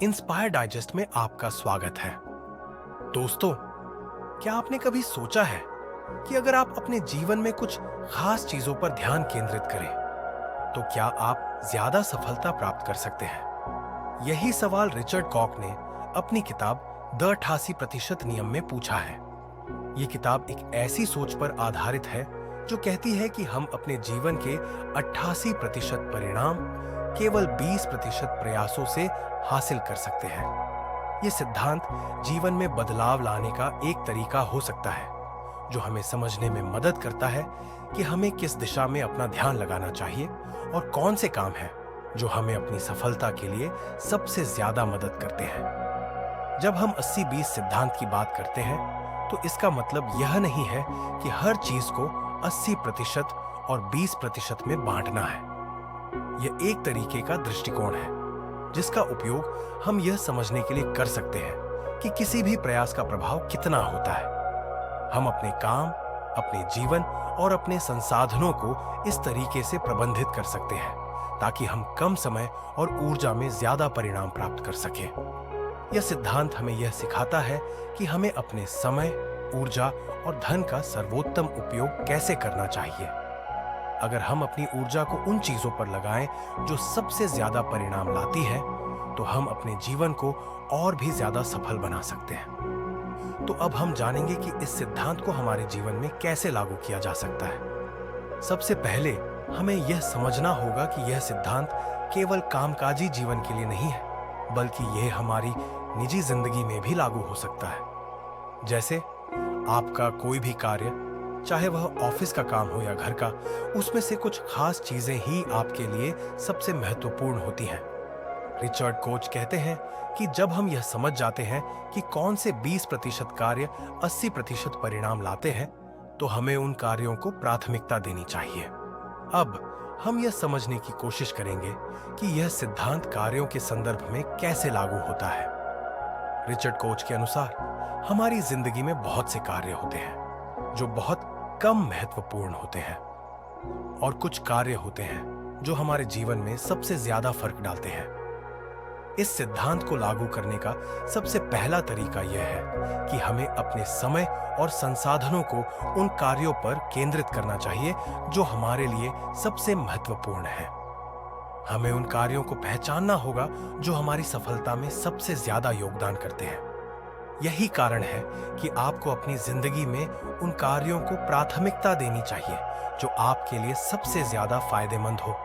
Inspire digest में आपका स्वागत है। दोस्तों, क्या आपने कभी सोचा है कि अगर आप अपने जीवन में कुछ खास चीजों पर ध्यान केंद्रित करें तो क्या आप ज्यादा सफलता प्राप्त कर सकते हैं? यही सवाल रिचर्ड कॉक ने अपनी किताब द 88% नियम में पूछा है। ये किताब एक ऐसी सोच पर आधारित है जो कहती है कि हम अपने जीवन के 88% परिणाम केवल 20% प्रयासों से हासिल कर सकते हैं। ये सिद्धांत जीवन में बदलाव लाने का एक तरीका हो सकता है जो हमें समझने में मदद करता है कि हमें किस दिशा में अपना ध्यान लगाना चाहिए और कौन से काम हैं जो हमें अपनी सफलता के लिए सबसे ज्यादा मदद करते हैं। जब हम 80-20 सिद्धांत की बात करते हैं तो इसका मतलब यह नहीं है कि हर चीज को 80% और 20% में बांटना है। यह एक तरीके का दृष्टिकोण है जिसका उपयोग हम यह समझने के लिए कर सकते हैं कि किसी भी प्रयास का प्रभाव कितना होता है। हम अपने काम, अपने जीवन और अपने संसाधनों को इस तरीके से प्रबंधित कर सकते हैं ताकि हम कम समय और ऊर्जा में ज्यादा परिणाम प्राप्त कर सकें। यह सिद्धांत हमें यह सिखाता है कि हमें अपने समय, ऊर्जा और धन का सर्वोत्तम उपयोग कैसे करना चाहिए। अगर हम अपनी ऊर्जा को उन चीजों पर लगाएं जो सबसे ज्यादा परिणाम लाती हैं, तो हम अपने जीवन को और भी ज्यादा सफल बना सकते हैं। तो अब हम जानेंगे कि इस सिद्धांत को हमारे जीवन में कैसे लागू किया जा सकता है। सबसे पहले हमें यह समझना होगा कि यह सिद्धांत केवल कामकाजी जीवन के लिए नहीं है, बल्कि यह हमारी निजी जिंदगी में भी लागू हो सकता है। जैसे आपका कोई भी कार्य, चाहे वह ऑफिस का काम हो या घर का, उसमें से कुछ खास चीजें ही आपके लिए सबसे महत्वपूर्ण होती हैं। रिचर्ड कोच कहते हैं कि जब हम यह समझ जाते हैं कि कौन से 20% कार्य 80% परिणाम लाते हैं, तो हमें उन कार्यों को प्राथमिकता देनी चाहिए। अब हम यह समझने की कोशिश करेंगे कि यह सिद्धांत कार्यों के संदर्भ में कैसे लागू होता है। रिचर्ड कोच के अनुसार हमारी जिंदगी में बहुत से कार्य होते हैं जो बहुत कम महत्वपूर्ण होते हैं, और कुछ कार्य होते हैं जो हमारे जीवन में सबसे ज्यादा फर्क डालते हैं। इस सिद्धांत को लागू करने का सबसे पहला तरीका यह है कि हमें अपने समय और संसाधनों को उन कार्यों पर केंद्रित करना चाहिए जो हमारे लिए सबसे महत्वपूर्ण है। हमें उन कार्यों को पहचानना होगा जो हमारी सफलता में सबसे ज्यादा योगदान करते हैं। यही कारण है कि आपको अपनी जिंदगी में उन कार्यों को प्राथमिकता देनी चाहिए जो आपके लिए सबसे ज्यादा फायदेमंद हो।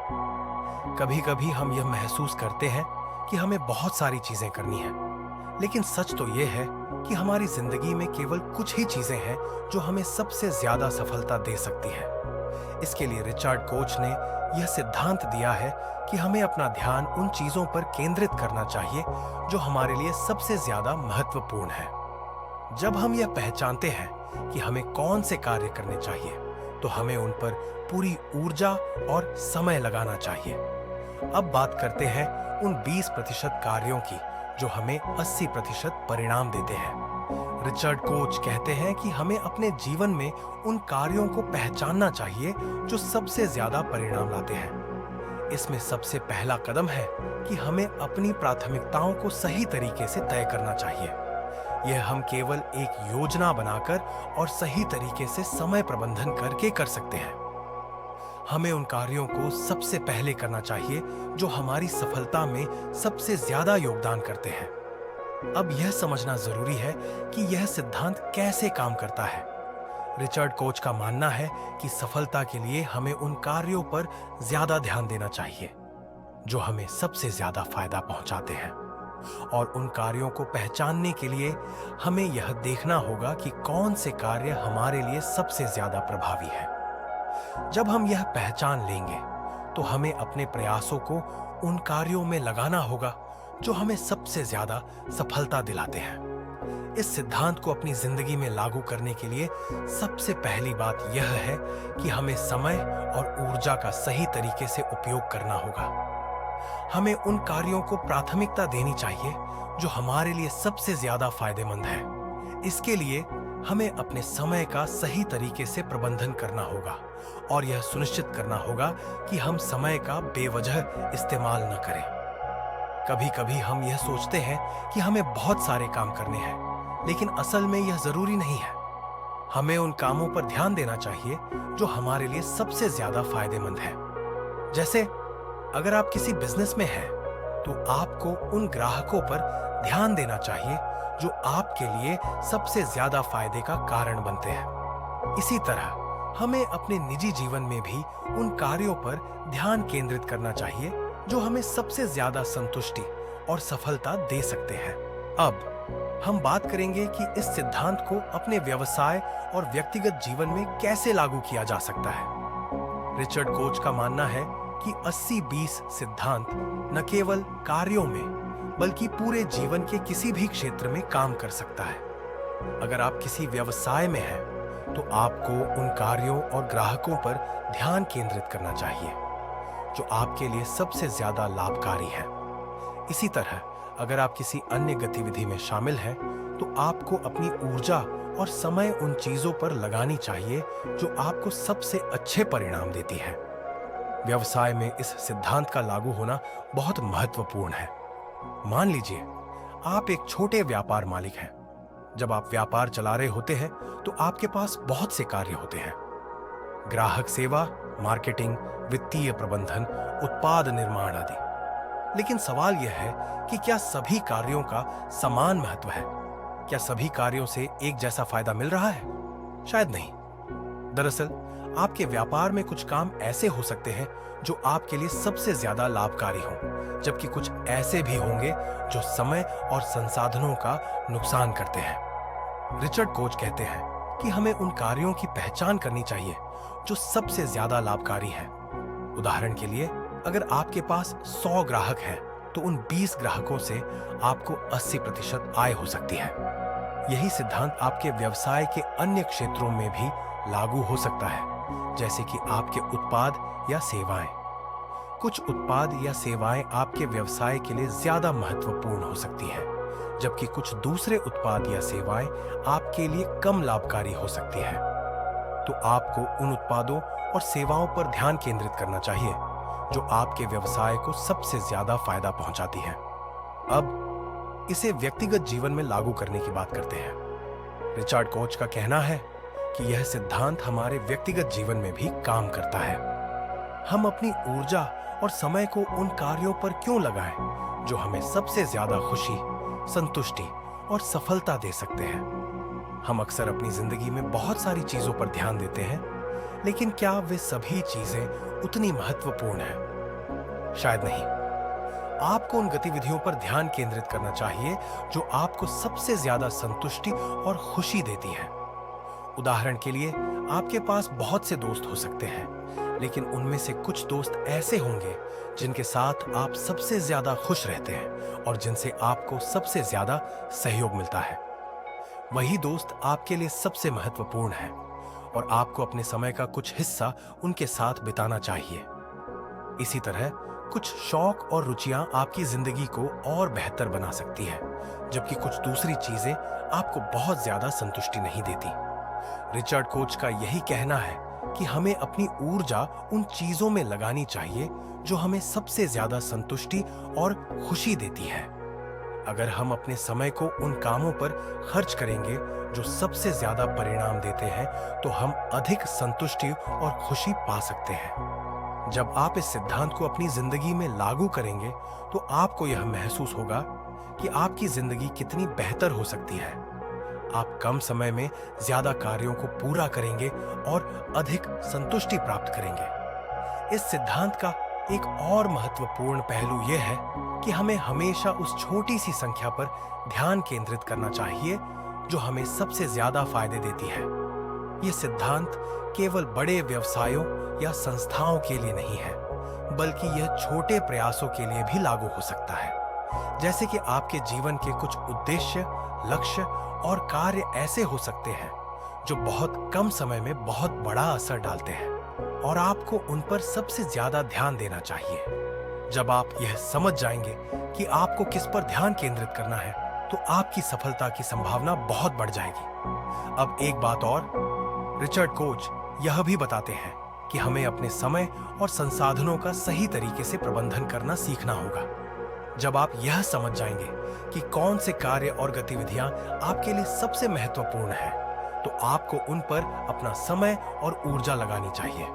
कभी-कभी हम यह महसूस करते हैं कि हमें बहुत सारी चीजें करनी हैं, लेकिन सच तो यह है कि हमारी जिंदगी में केवल कुछ ही चीजें हैं जो हमें सबसे ज्यादा सफलता दे सकती हैं। इसके लिए रिचर्ड कोच ने यह सिद्धांत दिया है कि हमें अपना ध्यान उन चीजों पर केंद्रित करना चाहिए जो हमारे लिए सबसे ज्यादा महत्वपूर्ण है। जब हम यह पहचानते हैं कि हमें कौन से कार्य करने चाहिए, तो हमें उन पर पूरी ऊर्जा और समय लगाना चाहिए। अब बात करते हैं उन 20% कार्यों की जो हमें 80% परिणाम देते हैं। रिचर्ड कोच कहते हैं कि हमें अपने जीवन में उन कार्यों को पहचानना चाहिए जो सबसे ज्यादा परिणाम लाते हैं। इसमें सबसे पहला कदम है कि हमें अपनी प्राथमिकताओं को सही तरीके से तय करना चाहिए। यह हम केवल एक योजना बनाकर और सही तरीके से समय प्रबंधन करके कर सकते हैं। हमें उन कार्यों को सबसे पहले करना चाहिए जो हमारी सफलता में सबसे ज्यादा योगदान करते हैं। अब यह समझना जरूरी है कि यह सिद्धांत कैसे काम करता है। रिचर्ड कोच का मानना है कि सफलता के लिए हमें उन कार्यों पर ज्यादा ध्यान देना चाहिए जो हमें सबसे ज्यादा फायदा पहुंचाते हैं, और उन कार्यों को पहचानने के लिए हमें यह देखना होगा कि कौन से कार्य हमारे लिए सबसे ज्यादा प्रभावी है। जब हम यह पहचान लेंगे तो हमें अपने प्रयासों को उन कार्यों में लगाना होगा जो हमें सबसे ज्यादा सफलता दिलाते हैं। इस सिद्धांत को अपनी जिंदगी में लागू करने के लिए सबसे पहली बात यह है कि हमें समय और ऊर्जा का सही तरीके से उपयोग करना होगा। हमें उन कार्यों को प्राथमिकता देनी चाहिए जो हमारे लिए सबसे ज्यादा फायदेमंद है। इसके लिए हमें अपने समय का सही तरीके से प्रबंधन करना होगा और यह सुनिश्चित करना होगा कि हम समय का बेवजह इस्तेमाल न करें। कभी कभी हम यह सोचते हैं कि हमें बहुत सारे काम करने हैं, लेकिन असल में यह जरूरी नहीं है। हमें उन कामों पर ध्यान देना चाहिए जो हमारे लिए सबसे ज्यादा फायदेमंद है। जैसे अगर आप किसी बिजनेस में हैं, तो आपको उन ग्राहकों पर ध्यान देना चाहिए जो आपके लिए सबसे ज्यादा फायदे का कारण बनते हैं। इसी तरह हमें अपने निजी जीवन में भी उन कार्यों पर ध्यान केंद्रित करना चाहिए जो हमें सबसे ज्यादा संतुष्टि और सफलता दे सकते हैं। अब हम बात करेंगे कि इस सिद्धांत को अपने व्यवसाय और व्यक्तिगत जीवन में कैसे लागू किया जा सकता है। रिचर्ड कोच का मानना है कि 80-20 सिद्धांत न केवल कार्यों में बल्कि पूरे जीवन के किसी भी क्षेत्र में काम कर सकता है। अगर आप किसी व्यवसाय में हैं, तो आपको उन कार्यों और ग्राहकों पर ध्यान केंद्रित करना चाहिए जो आपके लिए सबसे ज्यादा लाभकारी है। इसी तरह अगर आप किसी अन्य गतिविधि में शामिल हैं, तो आपको अपनी ऊर्जा और समय उन चीजों पर लगानी चाहिए जो आपको सबसे अच्छे परिणाम देती है। व्यवसाय में इस सिद्धांत का लागू होना बहुत महत्वपूर्ण है। मान लीजिए आप एक छोटे व्यापार मालिक हैं। जब आप व्यापार चला रहे होते हैं, तो आपके पास बहुत से कार्य होते हैं: ग्राहक सेवा, मार्केटिंग, वित्तीय प्रबंधन, उत्पाद निर्माण आदि। लेकिन सवाल यह है कि क्या सभी कार्यों का समान महत्व है? क्या सभी कार्यों से एक जैसा फायदा मिल रहा है? शायद नहीं। दरअसल आपके व्यापार में कुछ काम ऐसे हो सकते हैं जो आपके लिए सबसे ज्यादा लाभकारी हों, जबकि कुछ ऐसे भी होंगे जो समय और संसाधनों का नुकसान करते हैं। रिचर्ड कोच कहते हैं कि हमें उन कार्यों की पहचान करनी चाहिए जो सबसे ज्यादा लाभकारी हैं। उदाहरण के लिए, अगर आपके पास 100 ग्राहक हैं, तो उन 20 ग्राहकों से आपको 80% आय हो सकती है। यही सिद्धांत आपके व्यवसाय के अन्य क्षेत्रों में भी लागू हो सकता है, जैसे कि आपके उत्पाद या सेवाएं। कुछ उत्पाद या सेवाएं आपके व्यवसाय के लिए ज्यादा महत्वपूर्ण हो सकती हैं, जबकि कुछ दूसरे उत्पाद या सेवाएं आपके लिए कम लाभकारी हो सकती हैं। तो आपको उन उत्पादों और सेवाओं पर ध्यान केंद्रित करना चाहिए जो आपके व्यवसाय को सबसे ज्यादा फायदा पहुंचाती हैं। अब इसे व्यक्तिगत जीवन में लागू करने की बात करते हैं। रिचर्ड कोच का कहना है कि यह सिद्धांत हमारे व्यक्तिगत जीवन में भी काम करता है। हम अपनी ऊर्जा और समय को उन कार्यों पर क्यों लगाएं जो हमें सबसे ज्यादा खुशी, संतुष्टि और सफलता दे सकते हैं। हम अक्सर अपनी जिंदगी में बहुत सारी चीजों पर ध्यान देते हैं, लेकिन क्या वे सभी चीजें उतनी महत्वपूर्ण हैं? शायद नहीं। आपको उन गतिविधियों पर ध्यान केंद्रित करना चाहिए जो आपको सबसे ज्यादा संतुष्टि और खुशी देती है। उदाहरण के लिए, आपके पास बहुत से दोस्त हो सकते हैं, लेकिन उनमें से कुछ दोस्त ऐसे होंगे जिनके साथ आप सबसे ज्यादा खुश रहते हैं और जिनसे आपको सबसे ज्यादा सहयोग मिलता है। वही दोस्त आपके लिए सबसे महत्वपूर्ण है और आपको अपने समय का कुछ हिस्सा उनके साथ बिताना चाहिए। इसी तरह कुछ शौक और रुचियां आपकी जिंदगी को और बेहतर बना सकती है, जबकि कुछ दूसरी चीजें आपको बहुत ज्यादा संतुष्टि नहीं देती। रिचर्ड कोच का यही कहना है कि हमें अपनी ऊर्जा उन चीजों में लगानी चाहिए जो हमें सबसे ज्यादा संतुष्टि और खुशी देती है। अगर हम अपने समय को उन कामों पर खर्च करेंगे जो सबसे ज्यादा परिणाम देते हैं, तो हम अधिक संतुष्टि और खुशी पा सकते हैं। जब आप इस सिद्धांत को अपनी जिंदगी में लागू करेंगे, तो आपको यह महसूस होगा कि आपकी जिंदगी कितनी बेहतर हो सकती है। आप कम समय में ज्यादा कार्यों को पूरा करेंगे और अधिक संतुष्टि प्राप्त करेंगे। इस सिद्धांत का एक और महत्वपूर्ण पहलू यह है कि हमें हमेशा उस छोटी सी संख्या पर ध्यान केंद्रित करना चाहिए जो हमें सबसे ज्यादा फायदे देती है। यह सिद्धांत केवल बड़े व्यवसायों या संस्थाओं के लिए नहीं है, बल्कि यह छोटे प्रयासों के लिए भी लागू हो सकता है। जैसे कि आपके जीवन के कुछ उद्देश्य, लक्ष्य और कार्य ऐसे हो सकते हैं जो बहुत कम समय में बहुत बड़ा असर डालते हैं और आपको उन पर सबसे ज्यादा ध्यान देना चाहिए। जब आप यह समझ जाएंगे कि आपको किस पर ध्यान केंद्रित करना है, तो आपकी सफलता की संभावना बहुत बढ़ जाएगी। अब एक बात और, रिचर्ड कोच यह भी बताते हैं कि हमें अपने समय और संसाधनों का सही तरीके से प्रबंधन करना सीखना होगा। जब आप यह समझ जाएंगे कि कौन से कार्य और गतिविधियां आपके लिए सबसे महत्वपूर्ण है, तो आपको उन पर अपना समय और ऊर्जा लगानी चाहिए।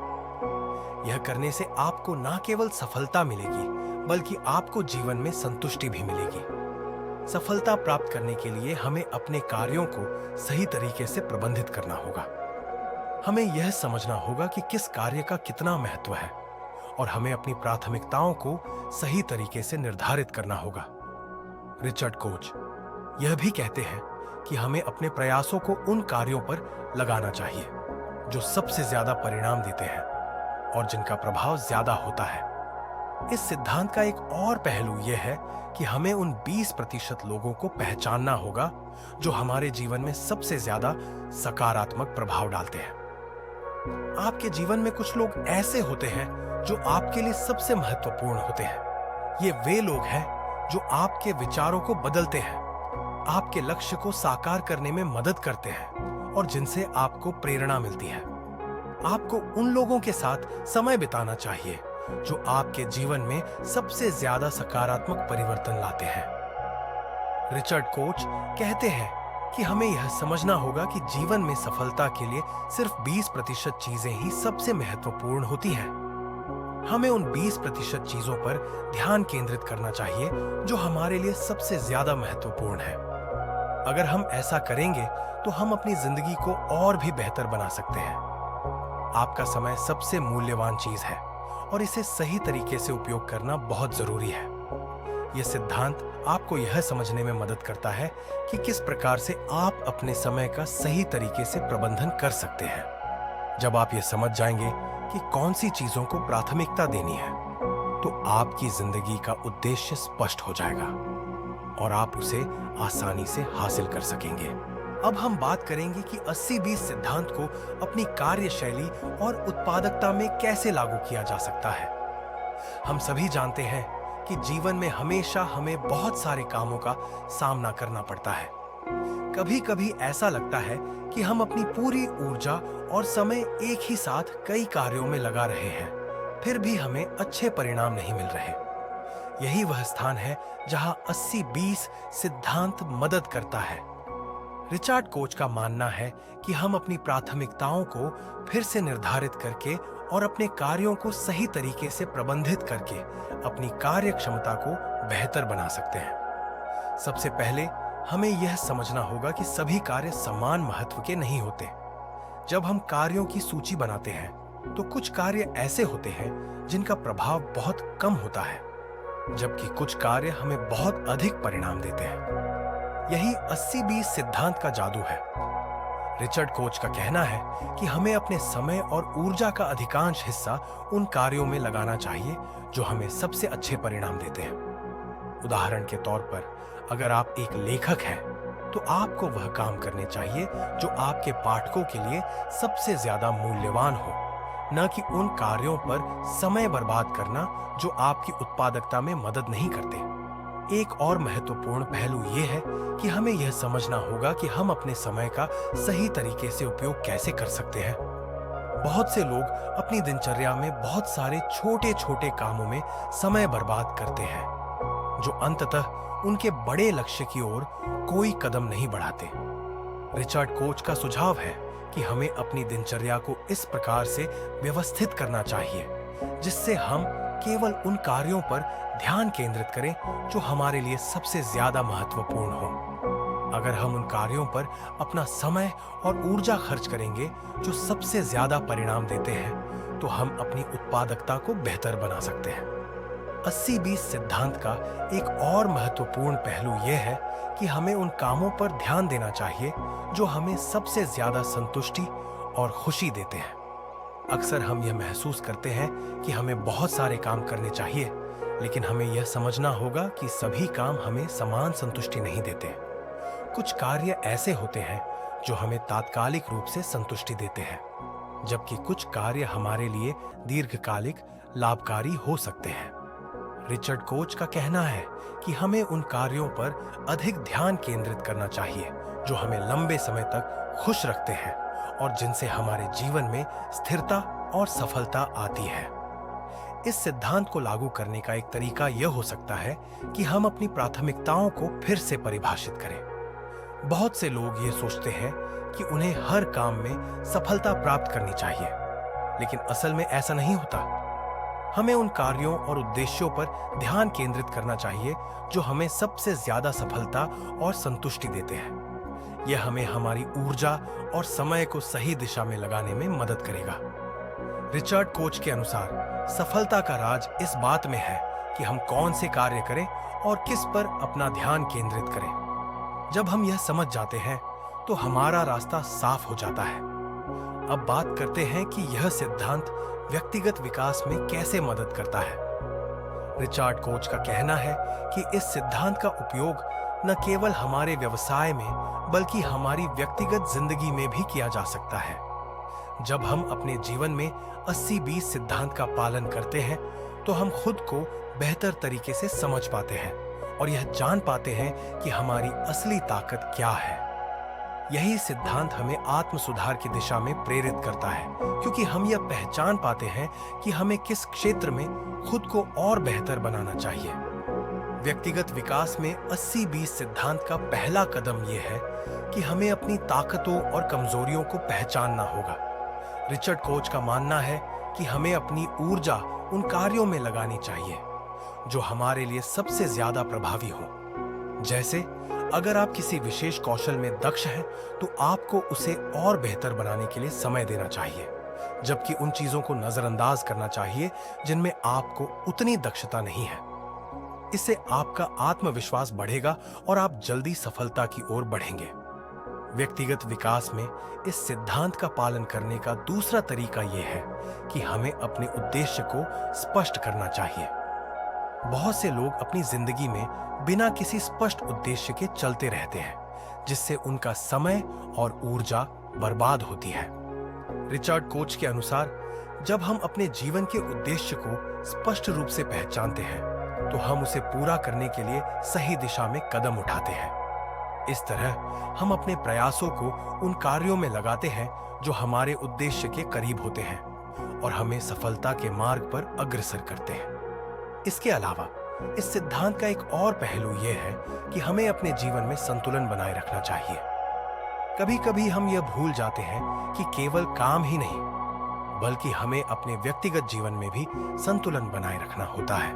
यह करने से आपको न केवल सफलता मिलेगी, बल्कि आपको जीवन में संतुष्टि भी मिलेगी। सफलता प्राप्त करने के लिए हमें अपने कार्यों को सही तरीके से प्रबंधित करना होगा। हमें यह समझना होगा कि किस कार्य का कितना महत्व है, और हमें अपनी प्राथमिकताओं को सही तरीके से निर्धारित करना होगा। रिचर्ड कोच यह भी कहते हैं कि हमें अपने प्रयासों को उन कार्यों पर लगाना चाहिए जो सबसे ज्यादा परिणाम देते हैं और जिनका प्रभाव ज्यादा होता है। इस सिद्धांत का एक और पहलू यह है कि हमें उन 20% लोगों को पहचानना होगा जो हमारे जीवन में सबसे ज्यादा सकारात्मक प्रभाव डालते हैं। आपके जीवन में कुछ लोग ऐसे होते हैं जो आपके लिए सबसे महत्वपूर्ण होते हैं। ये वे लोग हैं जो आपके विचारों को बदलते हैं, आपके लक्ष्य को साकार करने में मदद करते हैं और जिनसे आपको प्रेरणा मिलती है। आपको उन लोगों के साथ समय बिताना चाहिए जो आपके जीवन में सबसे ज्यादा सकारात्मक परिवर्तन लाते हैं। रिचर्ड कोच कहते हैं कि हमें यह समझना होगा कि जीवन में सफलता के लिए सिर्फ 20% चीजें ही सबसे महत्वपूर्ण होती हैं। हमें उन 20% चीजों पर ध्यान केंद्रित करना चाहिए जो हमारे लिए सबसे ज्यादा महत्वपूर्ण है। अगर हम ऐसा करेंगे तो हम अपनी जिंदगी को और भी बेहतर बना सकते हैं। आपका समय सबसे मूल्यवान चीज है और इसे सही तरीके से उपयोग करना बहुत जरूरी है। यह सिद्धांत आपको यह समझने में मदद करता है कि किस प्रकार से आप अपने समय का सही तरीके से प्रबंधन कर सकते हैं। जब आप यह समझ जाएंगे कि कौन सी चीजों को प्राथमिकता देनी है, तो आपकी जिंदगी का उद्देश्य स्पष्ट हो जाएगा और आप उसे आसानी से हासिल कर सकेंगे। अब हम बात करेंगे कि 80-20 सिद्धांत को अपनी कार्यशैली और उत्पादकता में कैसे लागू किया जा सकता है। हम सभी जानते हैं कि जीवन में हमेशा हमें बहुत सारे कामों का सामना करना पड़ता है। कभी-कभी ऐसा लगता है कि हम अपनी पूरी ऊर्जा और समय एक ही साथ कई कार्यों में लगा रहे हैं, फिर भी हमें अच्छे परिणाम नहीं मिल रहे। यही वह स्थान है जहां 80-20 सिद्धांत मदद करता है। रिचर्ड कोच का मानना है कि हम अपनी प्राथमिकताओं को फिर से निर्धारित करके और अपने कार्यों को सही तरीके से प्रबंधित करके अपनी कार्य क्षमता को बेहतर बना सकते हैं। सबसे पहले हमें यह समझना होगा कि सभी कार्य समान महत्व के नहीं होते। जब हम कार्यों की सूची बनाते हैं तो कुछ कार्य ऐसे होते हैं जिनका प्रभाव बहुत कम होता है, जबकि कुछ कार्य हमें बहुत अधिक परिणाम देते हैं। यही 80-20 सिद्धांत का जादू है। रिचर्ड कोच का कहना है कि हमें अपने समय और ऊर्जा का अधिकांश हिस्सा उन कार्यों में लगाना चाहिए जो हमें सबसे अच्छे परिणाम देते हैं। उदाहरण के तौर पर, अगर आप एक लेखक हैं, तो आपको वह काम करने चाहिए जो आपके पाठकों के लिए सबसे ज्यादा मूल्यवान हो, न कि उन कार्यों पर समय बर्बाद करना जो आपकी उत्पादकता में मदद नहीं करते। एक और महत्वपूर्ण पहलू यह है कि हमें यह समझना होगा कि हम अपने समय का सही तरीके से उपयोग कैसे कर सकते हैं। बहुत से लोग अपनी दिनचर्या में बहुत सारे छोटे छोटे कामों में समय बर्बाद करते हैं, जो अंततः उनके बड़े लक्ष्य की ओर कोई कदम नहीं बढ़ाते। रिचर्ड कोच का सुझाव है कि हमें अपनी दिनचर्या को इस प्रकार से व्यवस्थित करना चाहिए जिससे हम केवल उन कार्यों पर ध्यान केंद्रित करें जो हमारे लिए सबसे ज्यादा महत्वपूर्ण हो। अगर हम उन कार्यों पर अपना समय और ऊर्जा खर्च करेंगे जो सबसे ज्यादा परिणाम देते हैं, तो हम अपनी उत्पादकता को बेहतर बना सकते हैं। 80-20 सिद्धांत का एक और महत्वपूर्ण पहलू यह है कि हमें उन कामों पर ध्यान देना चाहिए जो हमें सबसे ज्यादा संतुष्टि और खुशी देते हैं। अक्सर हम यह महसूस करते हैं कि हमें बहुत सारे काम करने चाहिए, लेकिन हमें यह समझना होगा कि सभी काम हमें समान संतुष्टि नहीं देते। कुछ कार्य ऐसे होते हैं जो हमें तात्कालिक रूप से संतुष्टि देते हैं, जबकि कुछ कार्य हमारे लिए दीर्घकालिक लाभकारी हो सकते हैं। रिचर्ड कोच का कहना है कि हमें उन कार्यों पर अधिक ध्यान केंद्रित करना चाहिए जो हमें लंबे समय तक खुश रखते हैं और जिनसे हमारे जीवन में स्थिरता और सफलता आती है। इस सिद्धांत को लागू करने का एक तरीका यह हो सकता है कि हम अपनी प्राथमिकताओं को फिर से परिभाषित करें। बहुत से लोग ये सोचते हैं कि उन्हें हर काम में सफलता प्राप्त करनी चाहिए, लेकिन असल में ऐसा नहीं होता। हमें उन कार्यों और उद्देश्यों पर ध्यान केंद्रित करना चाहिए जो हमें सबसे ज्यादा सफलता और संतुष्टि देते हैं। यह हमें हमारी ऊर्जा और समय को सही दिशा में लगाने में मदद करेगा। रिचर्ड कोच के अनुसार सफलता का राज इस बात में है कि हम कौन से कार्य करें और किस पर अपना ध्यान केंद्रित करें। जब हम यह समझ जाते हैं तो हमारा रास्ता साफ हो जाता है। अब बात करते हैं कि यह सिद्धांत व्यक्तिगत विकास में कैसे मदद करता है। रिचर्ड कोच का कहना है कि इस सिद्धांत का उपयोग न केवल हमारे व्यवसाय में बल्कि हमारी व्यक्तिगत जिंदगी में भी किया जा सकता है। जब हम अपने जीवन में 80-20 सिद्धांत का पालन करते हैं तो हम खुद को बेहतर तरीके से समझ पाते हैं और यह जान पाते हैं कि हमारी असली ताकत क्या है। यही सिद्धांत हमें आत्म सुधार की दिशा में प्रेरित करता है, क्योंकि हम यह पहचान पाते हैं कि हमें किस क्षेत्र में खुद को और बेहतर बनाना चाहिए। व्यक्तिगत विकास में 80-20 सिद्धांत का पहला कदम यह है कि हमें अपनी ताकतों और कमजोरियों को पहचानना होगा। रिचर्ड कोच का मानना है कि हमें अपनी ऊर्जा उन कार्यों में लगानी चाहिए जो हमारे लिए सबसे ज्यादा प्रभावी हो। जैसे अगर आप किसी विशेष कौशल में दक्ष हैं तो आपको उसे और बेहतर बनाने के लिए समय देना चाहिए, जबकि उन चीजों को नजरअंदाज करना चाहिए जिनमें आपको उतनी दक्षता नहीं है। इससे आपका आत्मविश्वास बढ़ेगा और आप जल्दी सफलता की ओर बढ़ेंगे। व्यक्तिगत विकास में इस सिद्धांत का पालन करने का दूसरा तरीका यह है कि हमें अपने उद्देश्य को स्पष्ट करना चाहिए। बहुत से लोग अपनी जिंदगी में बिना किसी स्पष्ट उद्देश्य के चलते रहते हैं, जिससे उनका समय और ऊर्जा बर्बाद होती है। रिचर्ड कोच के अनुसार जब हम अपने जीवन के उद्देश्य को स्पष्ट रूप से पहचानते हैं तो हम उसे पूरा करने के लिए सही दिशा में कदम उठाते हैं। इस तरह हम अपने प्रयासों को उन कार्यों में लगाते हैं जो हमारे उद्देश्य के करीब होते हैं और हमें सफलता के मार्ग पर अग्रसर करते हैं। इसके अलावा इस सिद्धांत का एक और पहलू यह है कि हमें अपने जीवन में संतुलन बनाए रखना चाहिए। कभी कभी हम यह भूल जाते हैं कि केवल काम ही नहीं बल्कि हमें अपने व्यक्तिगत जीवन में भी संतुलन बनाए रखना होता है।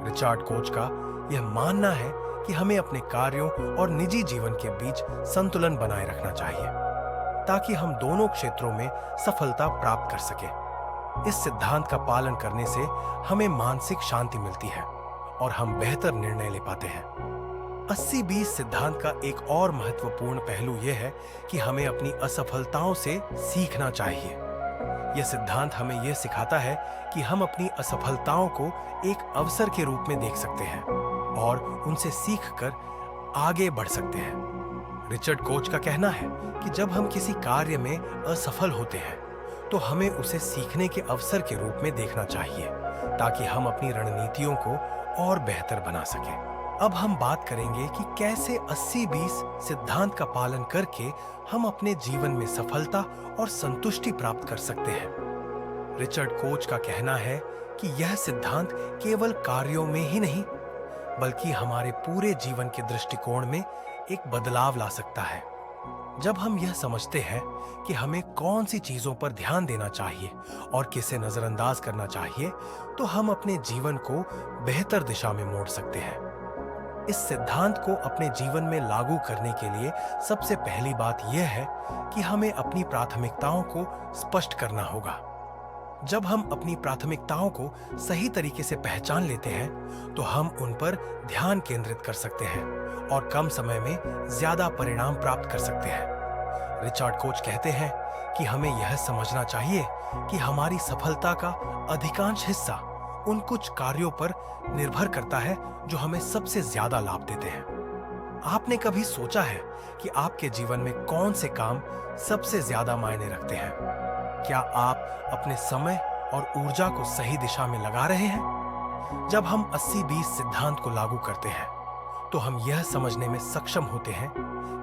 रिचर्ड कोच का यह मानना है कि हमें अपने कार्यों और निजी जीवन के बीच संतुलन बनाए रखना चाहिए ताकि हम दोनों क्षेत्रों में सफलता प्राप्त कर सकें। इस सिद्धांत का पालन करने से हमें मानसिक शांति मिलती है और हम बेहतर निर्णय ले पाते हैं। 80-20 सिद्धांत का एक और महत्वपूर्ण पहलू यह है कि हमें अपनी असफलताओं से सीखना चाहिए। यह सिद्धांत हमें यह सिखाता है कि हम अपनी असफलताओं को एक अवसर के रूप में देख सकते हैं और उनसे सीखकर आगे बढ़ सकते हैं। रिचर्ड कोच का कहना है कि जब हम किसी कार्य में असफल होते हैं तो हमें उसे सीखने के अवसर के रूप में देखना चाहिए ताकि हम अपनी रणनीतियों को और बेहतर बना सकें। अब हम बात करेंगे कि कैसे 80-20 सिद्धांत का पालन करके हम अपने जीवन में सफलता और संतुष्टि प्राप्त कर सकते हैं। रिचर्ड कोच का कहना है कि यह सिद्धांत केवल कार्यों में ही नहीं बल्कि हमारे पूरे जीवन के दृष्टिकोण में एक बदलाव ला सकता है। जब हम यह समझते हैं कि हमें कौन सी चीजों पर ध्यान देना चाहिए और किसे नजरअंदाज करना चाहिए, तो हम अपने जीवन को बेहतर दिशा में मोड़ सकते हैं। इस सिद्धांत को अपने जीवन में लागू करने के लिए सबसे पहली बात यह है कि हमें अपनी प्राथमिकताओं को स्पष्ट करना होगा। जब हम अपनी प्राथमिकताओं को सही तरीके से पहचान लेते हैं तो हम उन पर ध्यान केंद्रित कर सकते हैं और कम समय में ज्यादा परिणाम प्राप्त कर सकते हैं। रिचर्ड कोच कहते हैं कि हमें यह समझना चाहिए कि हमारी सफलता का अधिकांश हिस्सा उन कुछ कार्यों पर निर्भर करता है जो हमें सबसे ज्यादा लाभ देते हैं। आपने कभी सोचा है कि आपके जीवन में कौन से काम सबसे ज्यादा मायने रखते हैं? क्या आप अपने समय और ऊर्जा को सही दिशा में लगा रहे हैं? जब हम 80-20 सिद्धांत को लागू करते हैं तो हम यह समझने में सक्षम होते हैं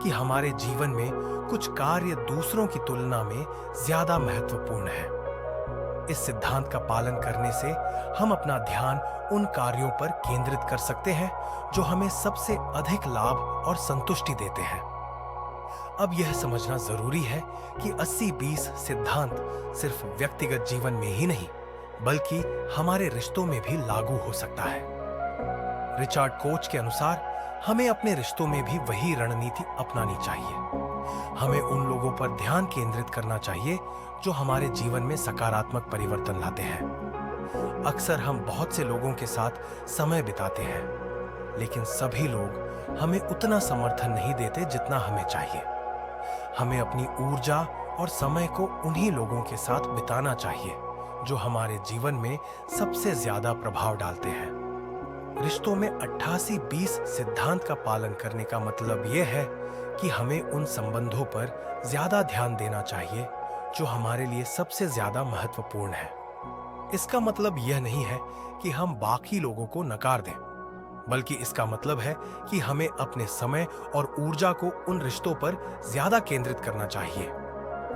कि हमारे जीवन में कुछ कार्य दूसरों की तुलना में ज्यादा महत्वपूर्ण है। इस सिद्धांत का पालन करने से हम अपना ध्यान उन कार्यों पर केंद्रित कर सकते हैं जो हमें सबसे अधिक लाभ और संतुष्टि देते हैं। अब यह समझना जरूरी है कि 80-20 सिद्धांत सिर्फ व्यक्तिगत जीवन में ही नहीं, बल्कि हमारे रिश्तों में भी लागू हो सकता है। रिचर्ड कोच के अनुसार हमें अपने रिश्तों में भी वही रणनीति अपनानी चाहिए। हमें उन लोगों पर ध्यान केंद्रित करना चाहिए जो हमारे जीवन में सकारात्मक परिवर्तन लाते हैं। अक्सर हम बहुत से लोगों के साथ समय बिताते हैं, लेकिन सभी लोग हमें उतना समर्थन नहीं देते जितना हमें चाहिए। हमें अपनी ऊर्जा और समय को उन्हीं लोगों के साथ बिताना चाहिए जो हमारे जीवन में सबसे ज्यादा प्रभाव डालते हैं। रिश्तों में 88-20 सिद्धांत का पालन करने का मतलब यह है कि हमें उन संबंधों पर ज्यादा ध्यान देना चाहिए जो हमारे लिए सबसे ज्यादा महत्वपूर्ण है। इसका मतलब यह नहीं है कि हम बाकी लोगों को नकार दें, बल्कि इसका मतलब है कि हमें अपने समय और ऊर्जा को उन रिश्तों पर ज्यादा केंद्रित करना चाहिए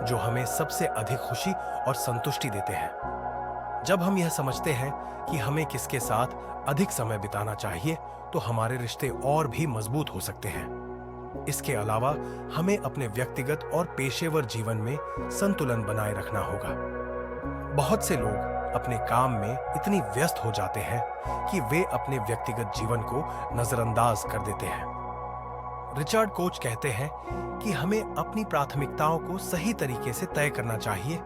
जो हमें सबसे अधिक खुशी और संतुष्टि देते हैं। जब हम यह समझते हैं कि हमें किसके साथ अधिक समय बिताना चाहिए, तो हमारे रिश्ते और भी मजबूत हो सकते हैं। इसके अलावा हमें अपने व्यक्तिगत और पेशेवर जीवन में संतुलन बनाए रखना होगा। बहुत से लोग अपने काम में इतनी व्यस्त हो जाते हैं कि वे अपने व्यक्तिगत जीवन को नजरअंदाज कर देते हैं। रिचर्ड कोच कहते हैं कि हमें अपनी प्राथमिकताओं को सही तरीके से तय करना चाहिए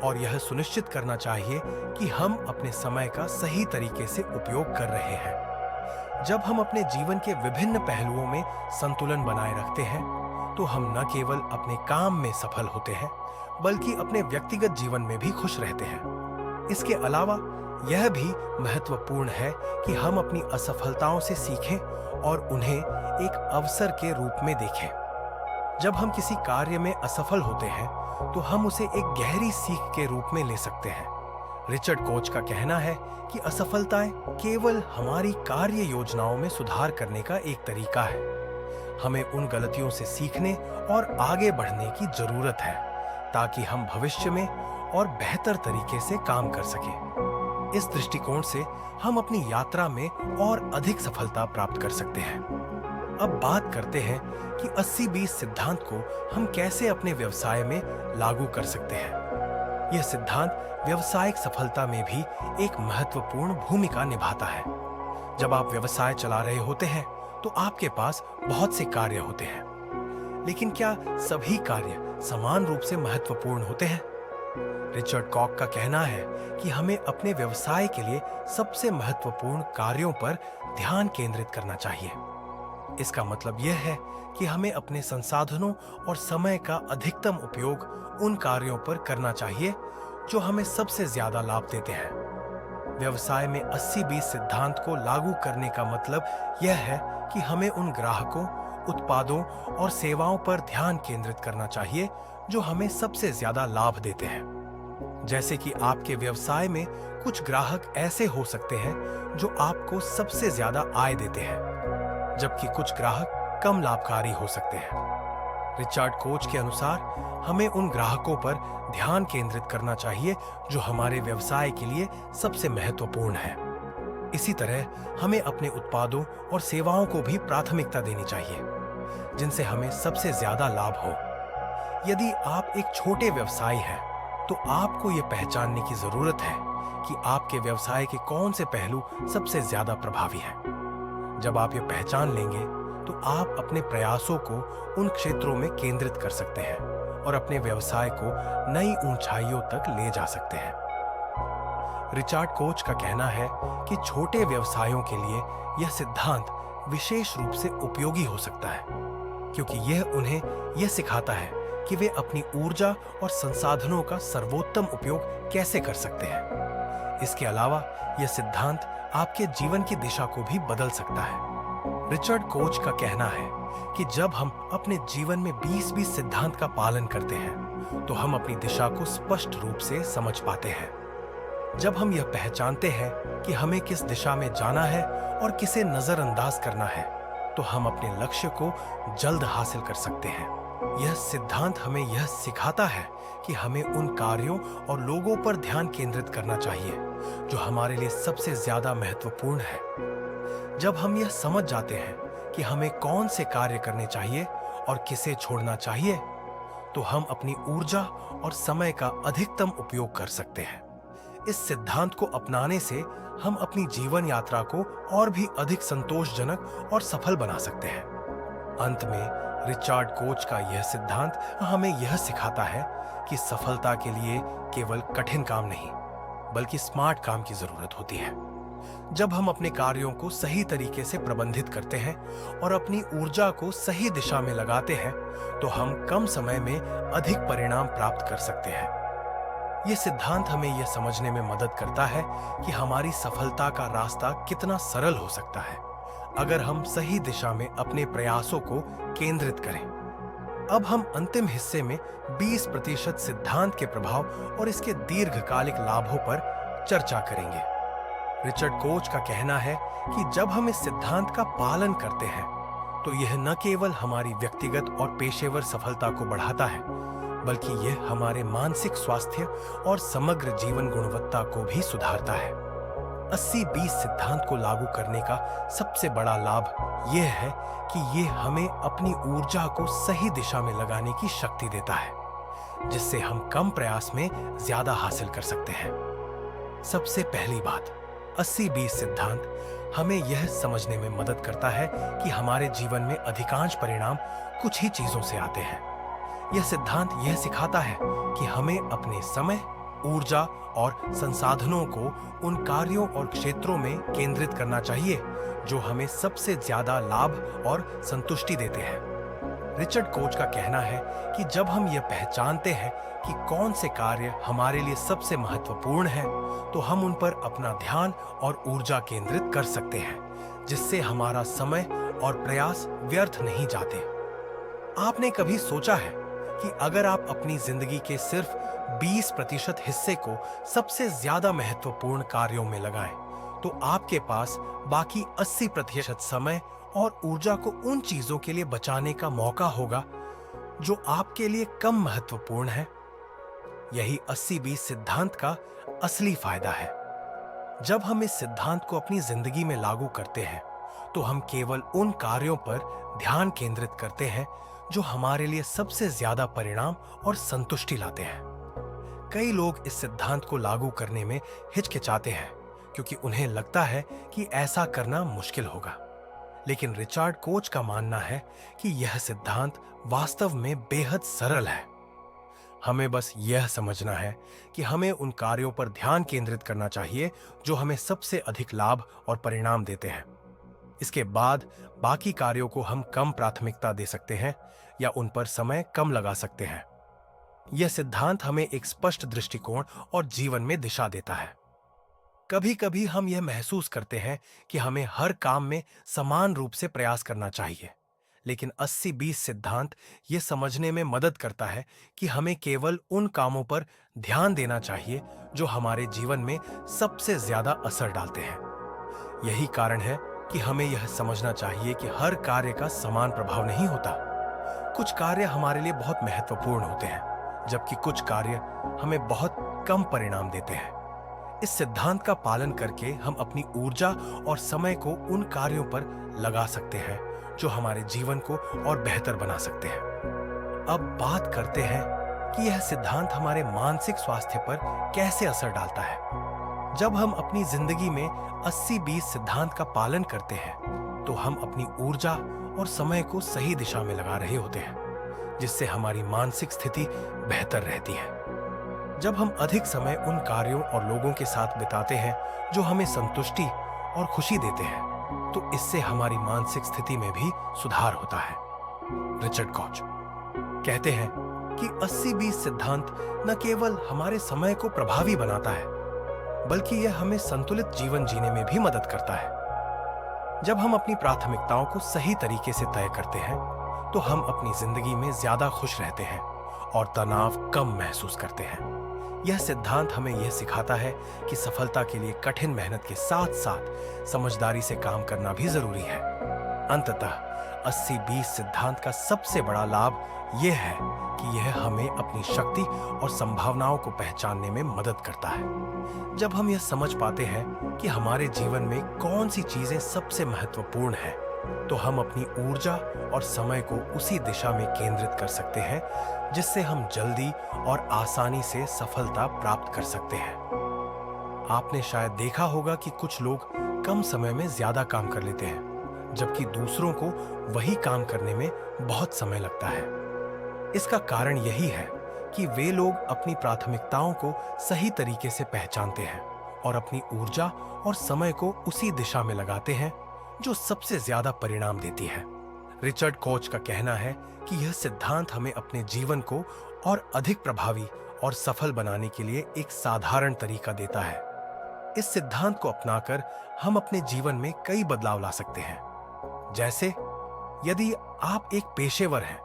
और यह सुनिश्चित करना चाहिए कि हम अपने समय का सही तरीके से उपयोग कर रहे हैं। जब हम अपने जीवन के विभिन्न पहलुओं में संतुलन बनाए रखते हैं, तो हम न केवल अपने काम में सफल होते हैं, बल्कि अपने व्यक्तिगत जीवन में भी खुश रहते हैं। इसके अलावा यह भी महत्वपूर्ण है कि हम अपनी असफलताओं से सीखें और उन्हें एक अवसर के रूप में देखें। जब हम किसी कार्य में असफल होते हैं, तो हम उसे एक गहरी सीख के रूप में ले सकते हैं। रिचर्ड कोच का कहना है कि असफलताएं केवल हमारी कार्य योजनाओं में सुधार करने का एक तरीका है। हमें उन गलतियों से सीखने और आगे बढ़ने की जरूरत है, ताकि हम भविष्य में और बेहतर तरीके से काम कर सकें। इस दृष्टिकोण से हम अपनी यात्रा में और अधिक सफलता प्राप्त कर सकते हैं। अब बात करते हैं कि 80-20 सिद्धांत को हम कैसे अपने व्यवसाय में लागू कर सकते हैं। यह सिद्धांत व्यावसायिक सफलता में भी एक महत्वपूर्ण भूमिका निभाता है। जब आप व्यवसाय चला रहे होते हैं, तो आपके पास बहुत से कार्य होते हैं, लेकिन क्या सभी कार्य समान रूप से महत्वपूर्ण होते हैं? रिचर्ड कॉक का कहना है कि हमें अपने व्यवसाय के लिए सबसे महत्वपूर्ण कार्यों पर ध्यान केंद्रित करना चाहिए। इसका मतलब यह है कि हमें अपने संसाधनों और समय का अधिकतम उपयोग उन कार्यों पर करना चाहिए जो हमें सबसे ज्यादा लाभ देते हैं। व्यवसाय में 80-20 सिद्धांत को लागू करने का मतलब यह है कि हमें उन ग्राहकों, उत्पादों और सेवाओं पर ध्यान केंद्रित करना चाहिए जो हमें सबसे ज्यादा लाभ देते हैं। जैसे कि आपके व्यवसाय में कुछ ग्राहक ऐसे हो सकते हैं जो आपको सबसे ज्यादा आय देते हैं, जबकि कुछ ग्राहक कम लाभकारी हो सकते हैं। रिचर्ड कोच के अनुसार हमें उन ग्राहकों पर ध्यान केंद्रित करना चाहिए जो हमारे व्यवसाय के लिए सबसे महत्वपूर्ण है। इसी तरह हमें अपने उत्पादों और सेवाओं को भी प्राथमिकता देनी चाहिए, जिनसे हमें सबसे ज्यादा लाभ हो। यदि आप एक छोटे व्यवसायी हैं, तो आपको यह पहचानने की जरूरत है कि आपके व्यवसाय के कौन से पहलू सबसे ज्यादा प्रभावी हैं। जब आप ये पहचान लेंगे, तो आप अपने प्रयासों को उन क्षेत्रों में केंद्रित कर सकते हैं और अपने व्यवसाय को नई ऊंचाइयों तक ले जा सकते हैं। रिचर्ड कोच का कहना है कि छोटे व्यवसायों के लिए यह सिद्धांत विशेष रूप से उपयोगी हो सकता है, क्योंकि यह उन्हें यह सिखाता है कि वे अपनी ऊर्जा और संसाधनों का सर्वोत्तम उपयोग कैसे कर सकते हैं। इसके अलावा यह सिद्धांत आपके जीवन की दिशा को भी बदल सकता है। रिचर्ड कोच का कहना है कि जब हम अपने जीवन में 20-20 सिद्धांत का पालन करते हैं, तो हम अपनी दिशा को स्पष्ट रूप से समझ पाते हैं। जब हम यह पहचानते हैं कि हमें किस दिशा में जाना है और किसे नजरअंदाज करना है, तो हम अपने लक्ष्य को जल्द हासिल कर सकते हैं यह सिद्धांत हमें यह सिखाता है कि हमें उन कार्यों और लोगों पर ध्यान केंद्रित करना चाहिए जो हमारे लिए सबसे ज्यादा महत्वपूर्ण है। जब हम यह समझ जाते हैं कि हमें कौन से कार्य करने चाहिए और किसे छोड़ना चाहिए, तो हम अपनी ऊर्जा और समय का अधिकतम उपयोग कर सकते हैं। इस सिद्धांत को अपनाने से हम अपनी जीवन यात्रा को और भी अधिक संतोषजनक और सफल बना सकते हैं। अंत में रिचर्ड कोच का यह सिद्धांत हमें यह सिखाता है कि सफलता के लिए केवल कठिन काम नहीं, बल्कि स्मार्ट काम की जरूरत होती है। जब हम अपने कार्यों को सही तरीके से प्रबंधित करते हैं और अपनी ऊर्जा को सही दिशा में लगाते हैं, तो हम कम समय में अधिक परिणाम प्राप्त कर सकते हैं। यह सिद्धांत हमें यह समझने में मदद करता है कि हमारी सफलता का रास्ता कितना सरल हो सकता है अगर हम सही दिशा में अपने प्रयासों को केंद्रित करें। अब हम अंतिम हिस्से में 20% सिद्धांत के प्रभाव और इसके दीर्घकालिक लाभों पर चर्चा करेंगे। रिचर्ड कोच का कहना है कि जब हम इस सिद्धांत का पालन करते हैं, तो यह न केवल हमारी व्यक्तिगत और पेशेवर सफलता को बढ़ाता है, बल्कि यह हमारे मानसिक स्वास्थ्य और समग्र जीवन गुणवत्ता को भी सुधारता है। 80-20 सिद्धांत को लागू करने का सबसे बड़ा लाभ यह है कि यह हमें अपनी ऊर्जा को सही दिशा में लगाने की शक्ति देता है, जिससे हम कम प्रयास में ज्यादा हासिल कर सकते हैं। सबसे पहली बात, 80-20 सिद्धांत हमें यह समझने में मदद करता है कि हमारे जीवन में अधिकांश परिणाम कुछ ही चीजों से आते हैं। यह सिद्धांत यह सिखाता है कि हमें अपने समय, ऊर्जा और संसाधनों को उन कार्यों और क्षेत्रों में केंद्रित करना चाहिए जो हमें सबसे ज्यादा लाभ और संतुष्टि देते हैं। रिचर्ड कोच का कहना है कि जब हम यह पहचानते हैं कि कौन से कार्य हमारे लिए सबसे महत्वपूर्ण हैं, तो हम उन पर अपना ध्यान और ऊर्जा केंद्रित कर सकते हैं, जिससे हमारा समय और प्रयास व्यर्थ नहीं जाते। आपने कभी सोचा है कि अगर आप अपनी जिंदगी के सिर्फ 20% हिस्से को सबसे ज्यादा महत्वपूर्ण कार्यों में लगाएं, तो आपके पास बाकी 80% समय और ऊर्जा को उन चीजों के लिए बचाने का मौका होगा जो आपके लिए कम महत्वपूर्ण है। यही 80-20 सिद्धांत का असली फायदा है। जब हम इस सिद्धांत को अपनी जिंदगी में लागू करते हैं, तो हम केवल उन कार्यों पर ध्यान केंद्रित करते हैं जो हमारे लिए सबसे ज्यादा परिणाम और संतुष्टि लाते हैं। कई लोग इस सिद्धांत को लागू करने में हिचकिचाते हैं क्योंकि उन्हें लगता है कि ऐसा करना मुश्किल होगा। लेकिन रिचर्ड कोच का मानना है कि यह सिद्धांत वास्तव में बेहद सरल है। हमें बस यह समझना है कि हमें उन कार्यों पर ध्यान केंद्रित करना चाहिए जो हमें सबसे अधिक लाभ और परिणाम देते हैं। इसके बाद बाकी कार्यों को हम कम प्राथमिकता दे सकते हैं या उन पर समय कम लगा सकते हैं। यह सिद्धांत हमें एक स्पष्ट दृष्टिकोण और जीवन में दिशा देता है। कभी कभी हम यह महसूस करते हैं कि हमें हर काम में समान रूप से प्रयास करना चाहिए, लेकिन 80-20 सिद्धांत यह समझने में मदद करता है कि हमें केवल उन कामों पर ध्यान देना चाहिए जो हमारे जीवन में सबसे ज्यादा असर डालते हैं। यही कारण है कि हमें यह समझना चाहिए कि हर कार्य का समान प्रभाव नहीं होता। कुछ कार्य हमारे लिए बहुत महत्वपूर्ण होते हैं, जबकि कुछ कार्य हमें बहुत कम परिणाम देते हैं। इस सिद्धांत का पालन करके हम अपनी ऊर्जा और समय को उन कार्यों पर लगा सकते हैं जो हमारे जीवन को और बेहतर बना सकते हैं। अब बात करते हैं कि यह सिद्धांत हमारे मानसिक स्वास्थ्य पर कैसे असर डालता है। जब हम अपनी जिंदगी में 80-20 सिद्धांत का पालन करते हैं, तो हम अपनी ऊर्जा और समय को सही दिशा में लगा रहे होते हैं, जिससे हमारी मानसिक स्थिति बेहतर रहती है। जब हम अधिक समय उन कार्यों और लोगों के साथ बिताते हैं जो हमें संतुष्टि और खुशी देते हैं, तो इससे हमारी मानसिक स्थिति में भी सुधार होता है। रिचर्ड कोच कहते हैं कि 80-20 सिद्धांत न केवल हमारे समय को प्रभावी बनाता है, बल्कि यह हमें संतुलित जीवन जीने में भी मदद करता है। जब हम अपनी प्राथमिकताओं को सही तरीके से तय करते हैं, तो हम अपनी जिंदगी में ज्यादा खुश रहते हैं और तनाव कम महसूस करते हैं। यह सिद्धांत हमें यह सिखाता है कि सफलता के लिए कठिन मेहनत के साथ साथ समझदारी से काम करना भी जरूरी है। अंततः 80-20 सिद्धांत का सबसे बड़ा लाभ यह है कि यह हमें अपनी शक्ति और संभावनाओं को पहचानने में मदद करता है। जब हम यह समझ पाते हैं कि हमारे जीवन में कौन सी चीजें सबसे महत्वपूर्ण हैं, तो हम अपनी ऊर्जा और समय को उसी दिशा में केंद्रित कर सकते हैं जिससे हम जल्दी और आसानी से सफलता प्राप्त कर सकते हैं। आपने शायद देखा होगा कि कुछ लोग कम समय में ज्यादा काम कर लेते हैं, जबकि दूसरों को वही काम करने में बहुत समय लगता है। इसका कारण यही है कि वे लोग अपनी प्राथमिकताओं को सही तरीके से पहचानते हैं और अपनी ऊर्जा और समय को उसी दिशा में लगाते हैं जो सबसे ज्यादा परिणाम देती है। रिचर्ड कोच का कहना है कि यह सिद्धांत हमें अपने जीवन को और अधिक प्रभावी और सफल बनाने के लिए एक साधारण तरीका देता है। इस सिद्धांत को अपनाकर हम अपने जीवन में कई बदलाव ला सकते हैं। जैसे, यदि आप एक पेशेवर हैं,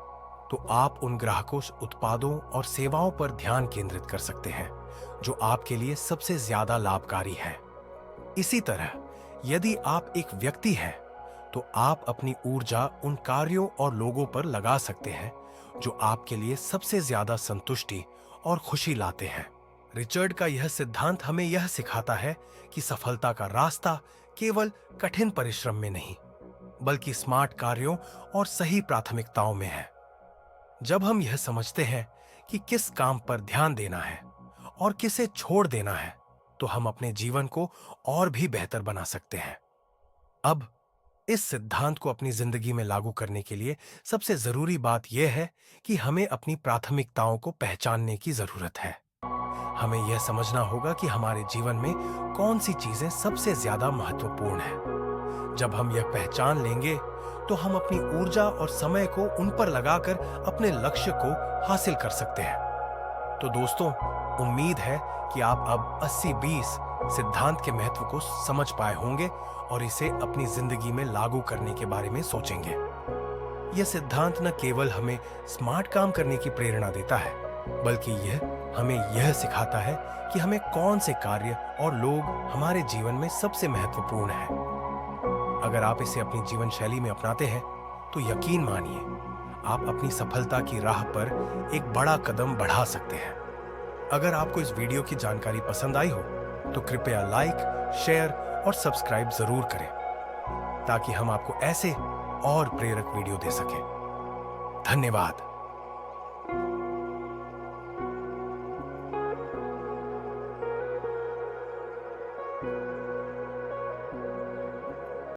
तो आप उन ग्राहकों, उत्पादों और सेवाओं पर ध्यान केंद्रित कर सकते हैं जो आपके लिए सबसे ज्यादा लाभकारी है। इसी तरह, यदि आप एक व्यक्ति हैं, तो आप अपनी ऊर्जा उन कार्यों और लोगों पर लगा सकते हैं जो आपके लिए सबसे ज्यादा संतुष्टि और खुशी लाते हैं। रिचर्ड का यह सिद्धांत हमें यह सिखाता है कि सफलता का रास्ता केवल कठिन परिश्रम में नहीं, बल्कि स्मार्ट कार्यों और सही प्राथमिकताओं में है। जब हम यह समझते हैं कि किस काम पर ध्यान देना है और किसे छोड़ देना है, तो हम अपने जीवन को और भी बेहतर बना सकते हैं। अब इस सिद्धांत को अपनी जिंदगी में लागू करने के लिए सबसे जरूरी बात यह है कि हमें अपनी प्राथमिकताओं को पहचानने की जरूरत है। हमें यह समझना होगा कि हमारे जीवन में कौन सी चीजें सबसे ज्यादा महत्वपूर्ण हैं। जब हम यह पहचान लेंगे, तो हम अपनी ऊर्जा और समय को उन पर लगाकर अपने लक्ष्य को हासिल कर सकते हैं। तो दोस्तों, उम्मीद है कि आप अब 80-20 सिद्धांत के महत्व को समझ पाए होंगे और इसे अपनी जिंदगी में लागू करने के बारे में सोचेंगे। यह सिद्धांत न केवल हमें स्मार्ट काम करने की प्रेरणा देता है, बल्कि यह हमें यह सिखाता है कि हमें कौन से कार्य और लोग हमारे जीवन में सबसे महत्वपूर्ण हैं। अगर आप इसे अपनी जीवन शैली में अपनाते हैं, तो यकीन मानिए, आप अपनी सफलता की राह पर एक बड़ा कदम बढ़ा सकते हैं। अगर आपको इस वीडियो की जानकारी पसंद आई हो, तो कृपया लाइक, शेयर और सब्सक्राइब जरूर करें, ताकि हम आपको ऐसे और प्रेरक वीडियो दे सकें। धन्यवाद।